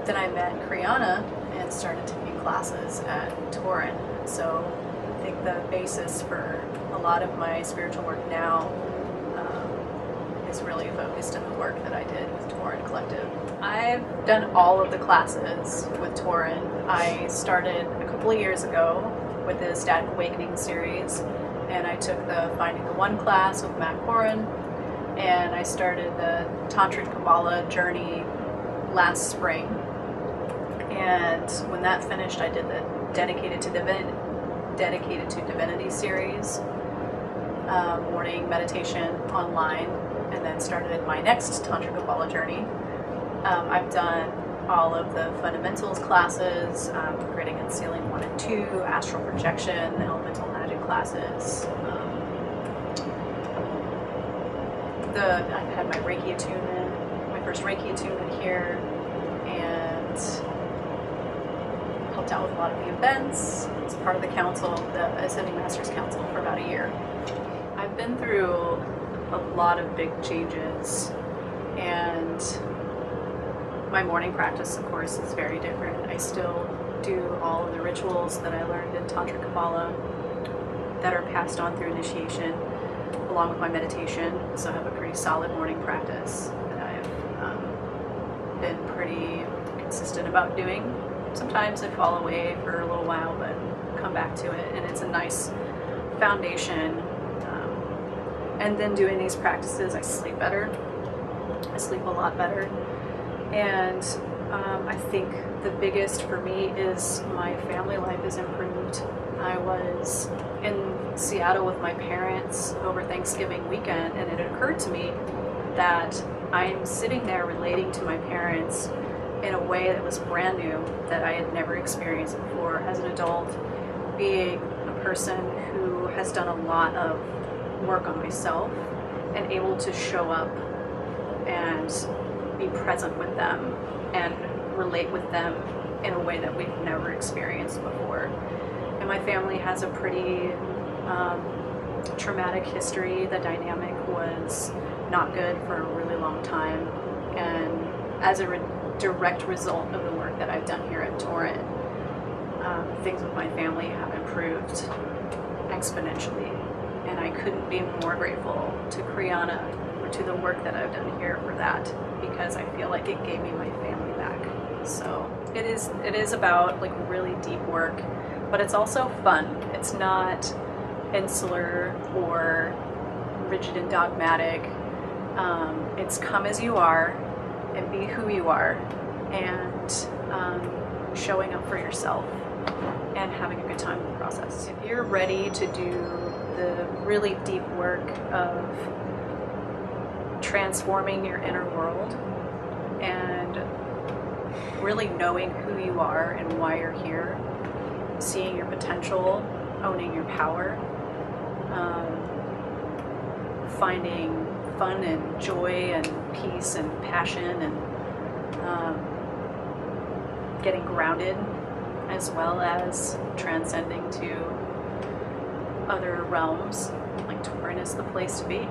Then I met Kriana and started taking classes at Toren. So I think the basis for a lot of my spiritual work now is really focused in the work that I did with Toren Collective. I've done all of the classes with Toren. I started a couple of years ago with the Static Awakening series, and I took the Finding the One class with Matt Corin, and I started the Tantric Kabbalah journey last spring. And when that finished, I did the Dedicated to Divinity series, morning meditation online, and then started my next Tantric Kabbalah journey. I've done all of the fundamentals classes, grading and sealing 1 and 2, astral projection, the elemental magic classes. I've had my Reiki attunement, my first Reiki attunement here, and helped out with a lot of the events. I was part of the council, the Ascending Masters Council, for about a year. I've been through a lot of big changes, and my morning practice, of course, is very different. I still do all of the rituals that I learned in Tantric Kabbalah that are passed on through initiation, along with my meditation. So I have a pretty solid morning practice that I've been pretty consistent about doing. Sometimes I fall away for a little while, but come back to it, and it's a nice foundation. And then doing these practices, I sleep better. I sleep a lot better. And I think the biggest for me is my family life is improved. I was in Seattle with my parents over Thanksgiving weekend, and it occurred to me that I'm sitting there relating to my parents in a way that was brand new, that I had never experienced before as an adult, being a person who has done a lot of work on myself and able to show up and be present with them and relate with them in a way that we've never experienced before. And my family has a pretty traumatic history. The dynamic was not good for a really long time, and as a direct result of the work that I've done here at Toren, things with my family have improved exponentially, and I couldn't be more grateful to Kriana or to the work that I've done here for that, because I feel like it gave me my family back. So it is about like really deep work, but it's also fun. It's not insular or rigid and dogmatic. It's come as you are and be who you are, and showing up for yourself and having a good time in the process. If you're ready to do the really deep work of transforming your inner world and really knowing who you are and why you're here, seeing your potential, owning your power, finding fun and joy and peace and passion, and getting grounded, as well as transcending to other realms, like Toren is the place to be.